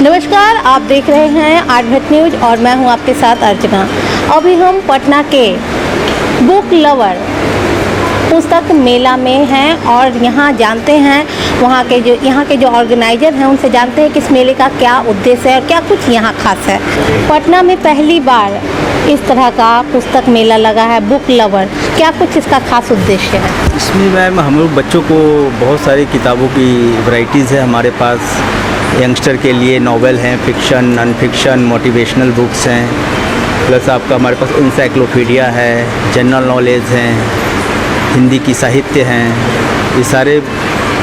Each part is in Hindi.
नमस्कार, आप देख रहे हैं आर्ट न्यूज और मैं हूं आपके साथ अर्चना। अभी हम पटना के बुक लवर पुस्तक मेला में हैं और यहाँ जानते हैं यहाँ के जो ऑर्गेनाइजर हैं उनसे जानते हैं कि इस मेले का क्या उद्देश्य है और क्या कुछ यहाँ खास है। पटना में पहली बार इस तरह का पुस्तक मेला लगा है बुक लवर, क्या कुछ इसका खास उद्देश्य है? इसमें मैम हम लोग बच्चों को बहुत सारी किताबों की वैरायटीज़ है हमारे पास। यंगस्टर के लिए नॉवेल हैं, fiction, non fiction, motivational books हैं, प्लस आपका हमारे पास इंसाइक्लोपीडिया है, जनरल नॉलेज हैं, हिंदी की साहित्य हैं। ये सारे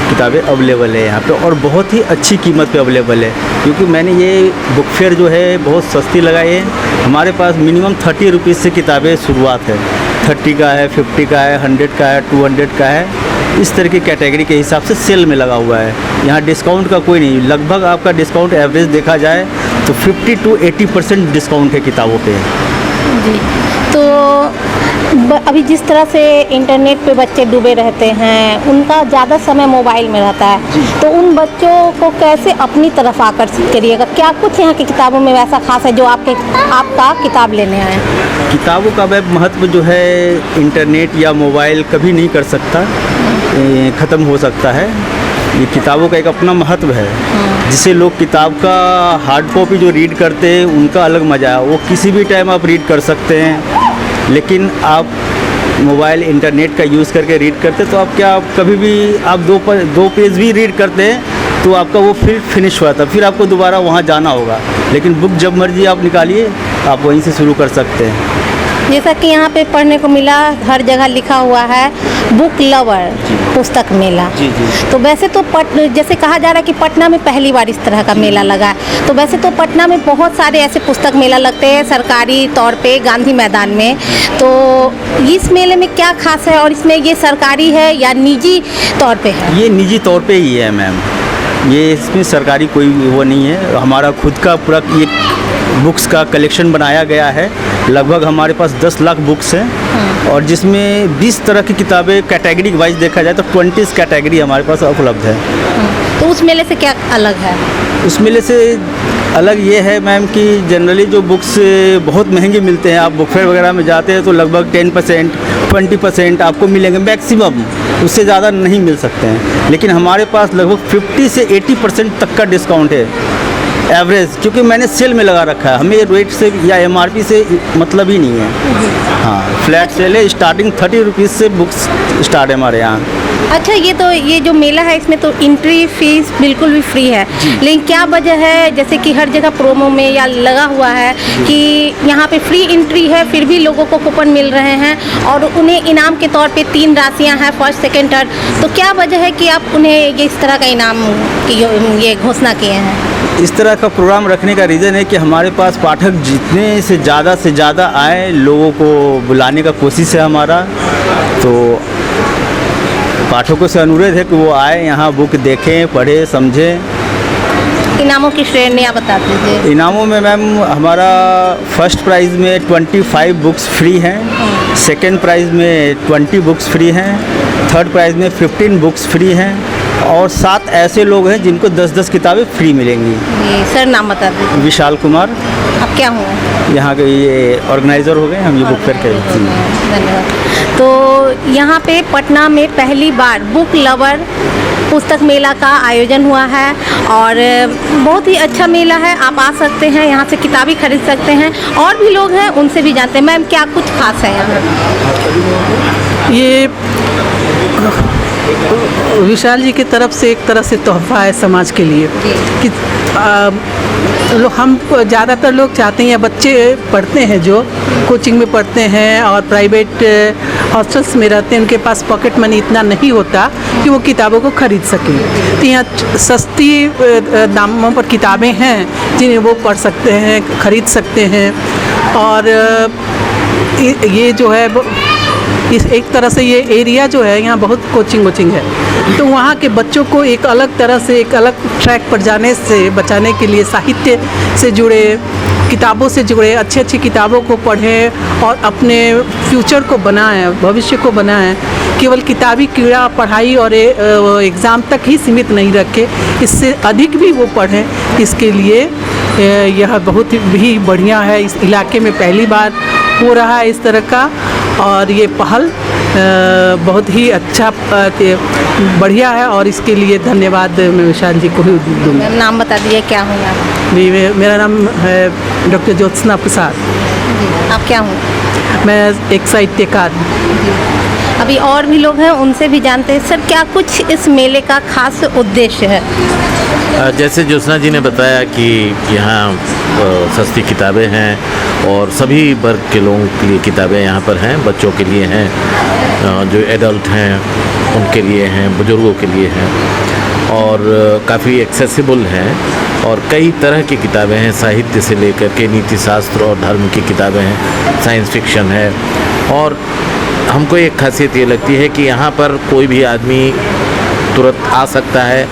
किताबें अवेलेबल है यहाँ पे और बहुत ही अच्छी कीमत पे अवेलेबल है, क्योंकि मैंने ये बुक फेयर जो है बहुत सस्ती लगाई है। हमारे पास मिनिमम 30 रुपीज़ से किताबें शुरुआत है, 30 का है, 50 का है, 100 का है, 200 का है। इस तरह की कैटेगरी के हिसाब से सेल में लगा हुआ है। यहाँ डिस्काउंट का कोई नहीं, लगभग आपका डिस्काउंट एवरेज देखा जाए तो 50 to 80% डिस्काउंट है किताबों पे। जी, तो अभी जिस तरह से इंटरनेट पे बच्चे डूबे रहते हैं, उनका ज़्यादा समय मोबाइल में रहता है, तो उन बच्चों को कैसे अपनी तरफ आकर्षित करिएगा? क्या कुछ यहाँ की किताबों में वैसा खास है जो आपका किताब लेने आए? किताबों का वह महत्व जो है इंटरनेट या मोबाइल कभी नहीं कर सकता, ख़त्म हो सकता है। ये किताबों का एक अपना महत्व है, जिसे लोग किताब का हार्ड कॉपी जो रीड करते हैं उनका अलग मज़ा है। वो किसी भी टाइम आप रीड कर सकते हैं, लेकिन आप मोबाइल इंटरनेट का यूज़ करके रीड करते तो आप कभी भी आप दो पेज भी रीड करते हैं तो आपका वो फिर फिनिश हुआ था, फिर आपको दोबारा वहाँ जाना होगा। लेकिन बुक जब मर्जी आप निकालिए, आप वहीं से शुरू कर सकते हैं। जैसा कि यहाँ पे पढ़ने को मिला, हर जगह लिखा हुआ है बुक लवर पुस्तक मेला। जी जी। तो वैसे तो जैसे कहा जा रहा है कि पटना में पहली बार इस तरह का मेला लगा है, तो वैसे तो पटना में बहुत सारे ऐसे पुस्तक मेला लगते हैं सरकारी तौर पे गांधी मैदान में। तो इस मेले में क्या खास है और इसमें ये सरकारी है या निजी तौर पे है? ये निजी तौर पे ही है मैम, ये इसमें सरकारी कोई वो नहीं है। हमारा खुद का पूरा ये बुक्स का कलेक्शन बनाया गया है। लगभग हमारे पास 10 लाख बुक्स हैं और जिसमें 20 तरह की किताबें कैटेगरी वाइज देखा जाए तो 20 कैटेगरी हमारे पास उपलब्ध है। तो उस मेले से क्या अलग है? उस मेले से अलग ये है मैम कि जनरली जो बुक्स बहुत महंगे मिलते हैं, आप बुक फेयर वगैरह में जाते हैं तो लगभग 10%, 20% आपको मिलेंगे मैक्सिमम, उससे ज़्यादा नहीं मिल सकते हैं। लेकिन हमारे पास लगभग 50 से 80% तक का डिस्काउंट है एवरेज, क्योंकि मैंने सेल में लगा रखा है। हमें रेट से या MRP से मतलब ही नहीं है। हाँ, फ्लैट सेल है, स्टार्टिंग 30 रुपीज़ से बुक्स स्टार्ट है हमारे यहाँ। अच्छा, ये जो मेला है इसमें तो एंट्री फीस बिल्कुल भी फ्री है, लेकिन क्या वजह है, जैसे कि हर जगह प्रोमो में या लगा हुआ है कि यहाँ पे फ्री एंट्री है, फिर भी लोगों को कूपन मिल रहे हैं और उन्हें इनाम के तौर पे 3 राशियाँ हैं, फर्स्ट, सेकेंड, थर्ड। तो क्या वजह है कि आप उन्हें ये इस तरह का इनाम की ये घोषणा किए हैं? इस तरह का प्रोग्राम रखने का रीज़न है कि हमारे पास पाठक जितने से ज़्यादा आए, लोगों को बुलाने का कोशिश है हमारा। तो पाठकों से अनुरोध है कि वो आए, यहाँ बुक देखें, पढ़ें, समझें। इनामों की श्रेणी आप बता दीजिए। इनामों में मैम हमारा फर्स्ट प्राइज़ में 25 बुक्स फ्री हैं, सेकेंड प्राइज़ में 20 बुक्स फ्री हैं, थर्ड प्राइज़ में 15 बुक्स फ्री हैं और 7 ऐसे लोग हैं जिनको 10-10 किताबें फ्री मिलेंगी। सर नाम बता दीजिए। विशाल कुमार। आप क्या हुए? यहाँ के ये ऑर्गेनाइज़र हो गए, हम ये बुक फेयर के। धन्यवाद। तो यहाँ पे पटना में पहली बार बुक लवर पुस्तक मेला का आयोजन हुआ है और बहुत ही अच्छा मेला है। आप आ सकते हैं, यहाँ से किताबें खरीद सकते हैं और भी लोग हैं उनसे भी जानते हैं। मैम, क्या कुछ खास है यहाँ? ये विशाल जी की तरफ से एक तरह से तोहफा है समाज के लिए कि हम ज़्यादातर लोग चाहते हैं या बच्चे पढ़ते हैं जो कोचिंग में पढ़ते हैं और प्राइवेट हॉस्टल्स में रहते हैं, उनके पास पॉकेट मनी इतना नहीं होता कि वो किताबों को खरीद सकें। तो यहाँ सस्ती दामों पर किताबें हैं जिन्हें वो पढ़ सकते हैं, खरीद सकते हैं। और ये जो है इस एक तरह से ये एरिया जो है यहाँ बहुत कोचिंग है, तो वहाँ के बच्चों को एक अलग तरह से एक अलग ट्रैक पर जाने से बचाने के लिए साहित्य से जुड़े किताबों से जुड़े, अच्छी अच्छी किताबों को पढ़ें और अपने फ्यूचर को बनाएं, भविष्य को बनाएं। केवल किताबी कीड़ा पढ़ाई और एग्ज़ाम तक ही सीमित नहीं रखें, इससे अधिक भी वो पढ़ें। इसके लिए यह बहुत ही बढ़िया है। इस इलाके में पहली बार हो रहा है इस तरह का, और ये पहल बहुत ही अच्छा बढ़िया है, और इसके लिए धन्यवाद मैं विशाल जी को ही दूँगी। मैम नाम बता दीजिए, क्या हूँ आप? मेरा नाम है डॉक्टर ज्योत्सना प्रसाद। आप क्या हूँ? मैं एक साहित्यकार हूँ। अभी और भी लोग हैं, उनसे भी जानते हैं। सर, क्या कुछ इस मेले का खास उद्देश्य है? जैसे ज्योत्सना जी ने बताया कि यहाँ सस्ती किताबें हैं और सभी वर्ग के लोगों के लिए किताबें यहाँ पर हैं। बच्चों के लिए हैं, जो एडल्ट हैं उनके लिए हैं, बुज़ुर्गों के लिए हैं, और काफ़ी एक्सेसिबल हैं। और कई तरह की किताबें हैं, साहित्य से लेकर के नीति शास्त्र और धर्म की किताबें हैं, साइंस फिक्शन है। और हमको एक खासियत ये लगती है कि यहाँ पर कोई भी आदमी तुरंत आ सकता है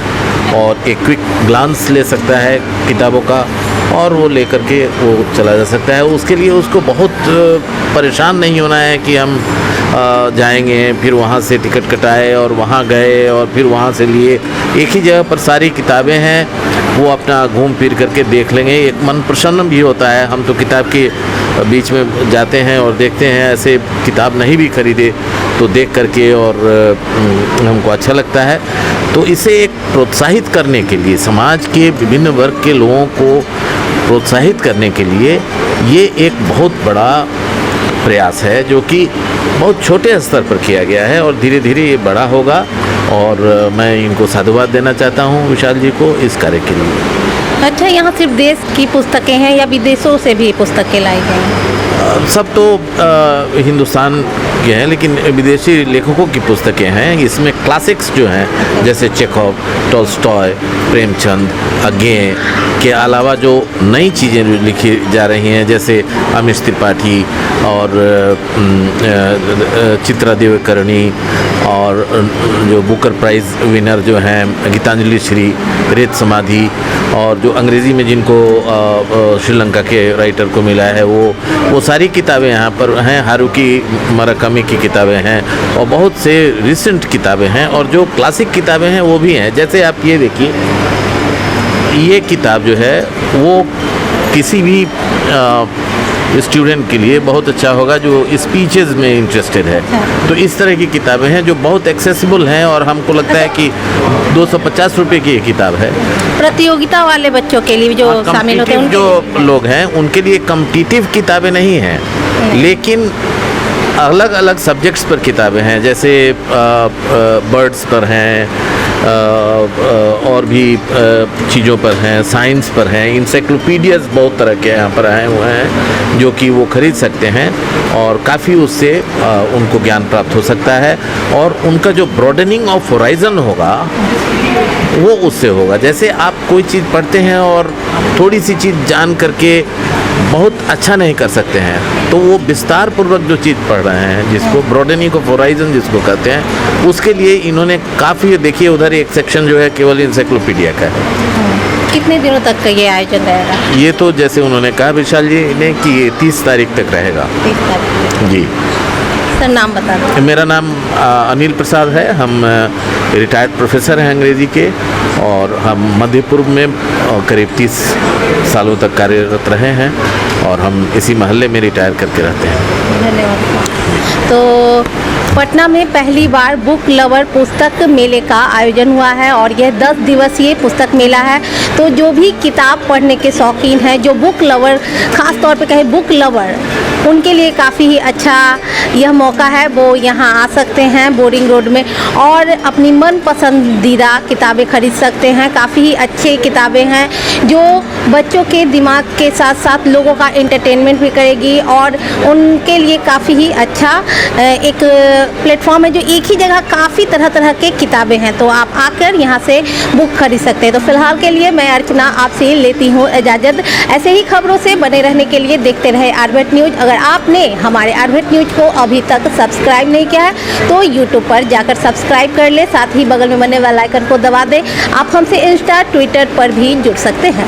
और एक क्विक ग्लांस ले सकता है किताबों का, और वो लेकर के वो चला जा सकता है। उसके लिए उसको बहुत परेशान नहीं होना है कि हम जाएंगे, फिर वहाँ से टिकट कटाए और वहाँ गए और फिर वहाँ से लिए। एक ही जगह पर सारी किताबें हैं, वो अपना घूम फिर करके देख लेंगे। एक मन प्रसन्न भी होता है। हम तो किताब के बीच में जाते हैं और देखते हैं, ऐसे किताब नहीं भी खरीदे तो देख करके और हमको अच्छा लगता है। तो इसे एक प्रोत्साहित करने के लिए, समाज के विभिन्न वर्ग के लोगों को प्रोत्साहित करने के लिए ये एक बहुत बड़ा प्रयास है, जो कि बहुत छोटे स्तर पर किया गया है और धीरे धीरे ये बड़ा होगा। और मैं इनको साधुवाद देना चाहता हूँ विशाल जी को इस कार्य के लिए। अच्छा, यहाँ सिर्फ देश की पुस्तकें हैं या विदेशों से भी पुस्तकें लाई गई हैं? सब तो हिंदुस्तान के हैं, लेकिन विदेशी लेखकों की पुस्तकें हैं। इसमें क्लासिक्स जो हैं, जैसे चेखव, टॉल्स्टॉय, प्रेमचंद, अज्ञे के अलावा जो नई चीज़ें लिखी जा रही हैं, जैसे अमीश त्रिपाठी और चित्रा देवकर्णी, और जो बुकर प्राइज़ विनर जो हैं गीतांजलि श्री, रेत समाधि, और जो अंग्रेज़ी में जिनको श्रीलंका के राइटर को मिला है वो सारी किताबें यहाँ पर हैं। हारुकी मुराकामी की किताबें हैं और बहुत से रिसेंट किताबें हैं, और जो क्लासिक किताबें हैं वो भी हैं। जैसे आप ये देखिए, ये किताब जो है वो किसी भी स्टूडेंट के लिए बहुत अच्छा होगा जो स्पीचेस में इंटरेस्टेड है। तो इस तरह की किताबें हैं जो बहुत एक्सेसिबल हैं, और हमको लगता है कि 250 रुपये की ये किताब है। प्रतियोगिता वाले बच्चों के लिए जो शामिल होते हैं, जो लोग हैं उनके लिए कॉम्पिटिटिव किताबें नहीं हैं, लेकिन अलग अलग सब्जेक्ट्स पर किताबें हैं। जैसे बर्ड्स पर हैं, और भी चीज़ों पर हैं, साइंस पर हैं, इंसाइक्लोपीडियाज बहुत तरह के यहाँ पर आए हुए हैं जो कि वो खरीद सकते हैं, और काफ़ी उससे उनको ज्ञान प्राप्त हो सकता है, और उनका जो ब्रॉडनिंग ऑफ होराइजन होगा वो उससे होगा। जैसे आप कोई चीज़ पढ़ते हैं और थोड़ी सी चीज़ जान करके बहुत अच्छा नहीं कर सकते हैं, तो वो विस्तार पूर्वक जो चीज़ पढ़ रहे हैं, जिसको ब्रॉडनिंग ऑफ होराइजन जिसको कहते हैं, उसके लिए इन्होंने काफ़ी, देखिए उधर एक सेक्शन जो है केवल इंसाइक्लोपीडिया का है। कितने दिनों तक का ये आयोजन रहेगा? ये तो जैसे उन्होंने कहा विशाल जी ने कि ये 30 तारीख तक रहेगा। 30 तारीख। जी सर, नाम बता दें। मेरा नाम अनिल प्रसाद है। हम रिटायर्ड प्रोफेसर हैं अंग्रेज़ी के, और हम मध्य पूर्व में करीब 30 सालों तक कार्यरत रहे हैं, और हम इसी महल्ले में रिटायर करके रहते हैं। धन्यवाद। तो पटना में पहली बार बुक लवर पुस्तक मेले का आयोजन हुआ है, और यह 10 दिवसीय पुस्तक मेला है। तो जो भी किताब पढ़ने के शौकीन हैं, जो बुक लवर, ख़ास तौर पे कहें बुक लवर, उनके लिए काफ़ी ही अच्छा यह मौका है। वो यहाँ आ सकते हैं बोरिंग रोड में और अपनी मन पसंदीदा किताबें खरीद सकते हैं। काफ़ी ही अच्छी किताबें हैं जो बच्चों के दिमाग के साथ साथ लोगों का एंटरटेनमेंट भी करेगी, और उनके लिए काफ़ी ही अच्छा एक प्लेटफॉर्म है जो एक ही जगह काफ़ी तरह तरह के किताबें हैं। तो आप आकर यहाँ से बुक खरीद सकते हैं। तो फिलहाल के लिए मैं अर्चना आपसे लेती हूँ इजाज़त। ऐसे ही खबरों से बने रहने के लिए देखते रहे आरबेट न्यूज़। अगर आपने हमारे आरबेट न्यूज़ को अभी तक सब्सक्राइब नहीं किया है तो यूट्यूब पर जाकर सब्सक्राइब कर ले, साथ ही बगल में बने वाला आइकन को दबा दें। आप हमसे इंस्टा, ट्विटर पर भी जुड़ सकते हैं।